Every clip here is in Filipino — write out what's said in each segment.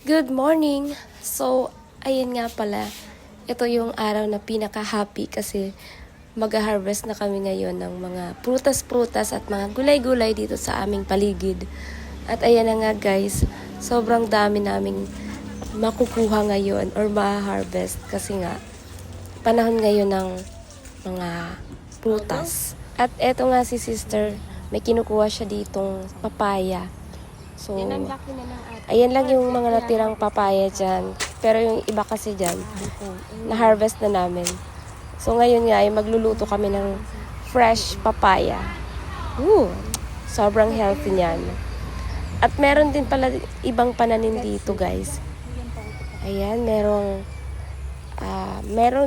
Good morning! So, ayun nga pala, ito yung araw na pinaka-happy kasi mag-harvest na kami ngayon ng mga prutas-prutas at mga gulay-gulay dito sa aming paligid. At ayan na nga guys, sobrang dami naming makukuha ngayon or ma-harvest kasi nga panahon ngayon ng mga prutas. At eto nga si sister, may kinukuha siya ditong papaya. So, ayan lang yung mga natirang papaya dyan. Pero yung iba kasi dyan, na-harvest na namin. So, ngayon nga, ay magluluto kami ng fresh papaya. Sobrang healthy niyan. At meron din pala ibang pananim dito, guys. Ayan, meron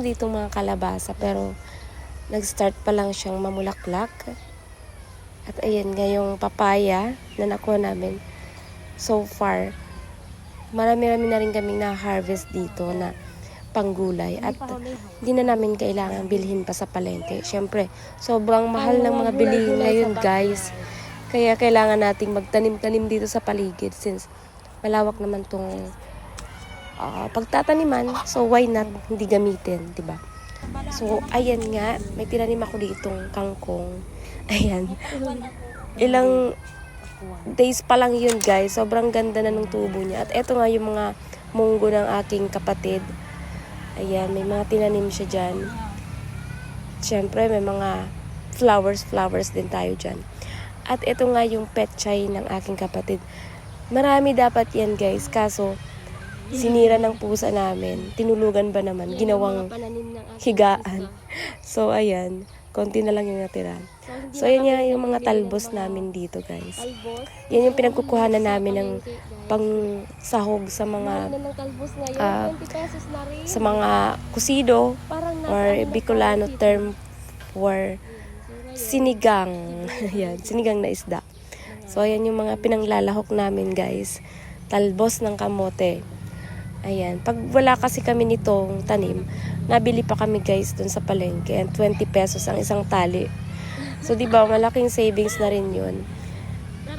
dito mga kalabasa, pero nag-start pa lang siyang mamulaklak. At ayan nga yung papaya na nakuha namin. So far, marami-rami na rin kaming na-harvest dito na panggulay at hindi na namin kailangan bilhin pa sa palengke. Siyempre, sobrang mahal ng mga bilihin ngayon guys. Kaya kailangan nating magtanim-tanim dito sa paligid since malawak naman tong pagtataniman. So why not hindi gamitin, di ba? So ayan nga, may tinanim ako ditong kangkong. Ayan. Ilang days pa lang yun guys, sobrang ganda na ng tubo niya. At eto nga yung mga munggo ng aking kapatid. Ayan, may mga tinanim siya dyan. Siyempre may mga flowers din tayo dyan. At eto nga yung petchay ng aking kapatid. Marami dapat yan guys, kaso sinira ng pusa namin. Tinulugan ba naman, ginawang higaan. So ayan, konti na lang yung natira. So, yan nga yung mga talbos namin dito, guys. Yan yung pinagkukuhanan namin ng pang-sahog sa mga kusido or Bicolano term for sinigang. Yan, sinigang na isda. So, yan yung mga pinanglalahok namin, guys. Talbos ng kamote. Ayan. Pag wala kasi kami nitong tanim, nabili pa kami, guys, dun sa palengke. And 20 pesos ang isang tali. So, di ba, malaking savings na rin yun.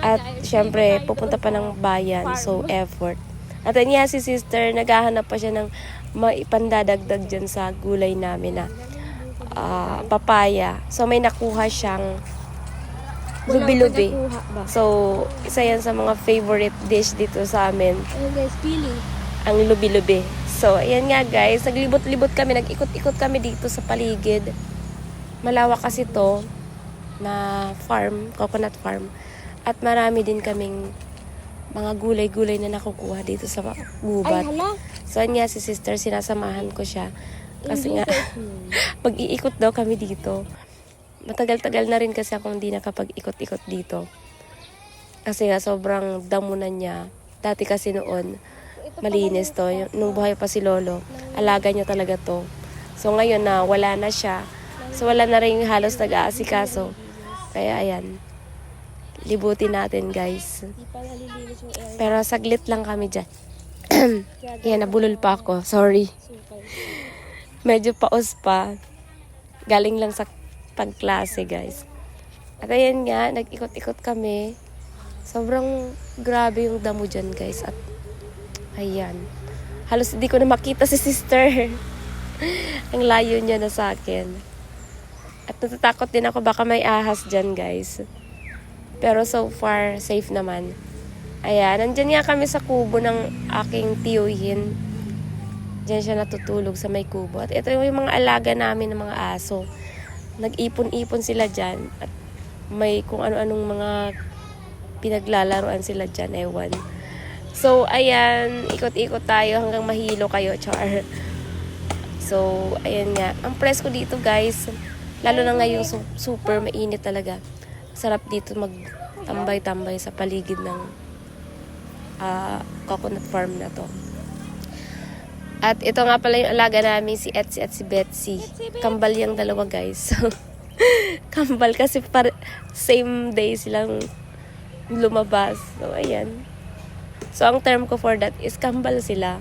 At, syempre, pupunta pa ng bayan. So, effort. At niya si sister, naghahanap pa siya ng maipandadagdag dyan sa gulay namin na papaya. So, may nakuha siyang lubi-lubi. So, isa yan sa mga favorite dish dito sa amin. Ayun guys, peeling. Ang lubi-lubi. So, ayan nga guys, naglibot-libot kami, nag-ikot-ikot kami dito sa paligid. Malawak kasi to na farm, coconut farm. At marami din kaming mga gulay-gulay na nakukuha dito sa gubat. Ay, hala. So, niya si sister, sinasamahan ko siya. Kasi nga, pag-iikot daw kami dito. Matagal-tagal na rin kasi akong hindi nakapag-ikot-ikot dito. Kasi nga, sobrang damo na niya. Dati kasi noon, malinis to. Nung buhay pa si Lolo, alaga niya talaga to. So, ngayon na wala na siya. So, wala na rin halos nag-aasikaso. Kaya, ayan. Libutin natin, guys. Pero saglit lang kami dyan. Ayan, nabulol pa ako. Sorry. Medyo paos pa. Galing lang sa pagklase, guys. At ayan nga, nag-ikot-ikot kami. Sobrang grabe yung damo dyan, guys. At, ayan. Halos hindi ko na makita si sister. Ang layo niya na sa akin. At natatakot din ako baka may ahas dyan, guys. Pero so far, safe naman. Ayan, nandyan nga kami sa kubo ng aking tiyuhin. Diyan siya natutulog sa may kubo. At ito yung mga alaga namin ng mga aso. Nag-ipon-ipon sila dyan. At may kung ano-anong mga pinaglalaroan sila dyan, ewan. So, ayan, ikot-ikot tayo hanggang mahilo kayo, char. So, ayan nga. Ang presko dito, guys. Lalo na ngayong super mainit talaga. Sarap dito magtambay-tambay sa paligid ng coconut farm na to. At ito nga pala yung alaga namin, si Etsy at si Betsy. Kambal yung dalawa, guys. So, kambal kasi same day silang lumabas. So, ayan. So, ang term ko for that is kambal sila.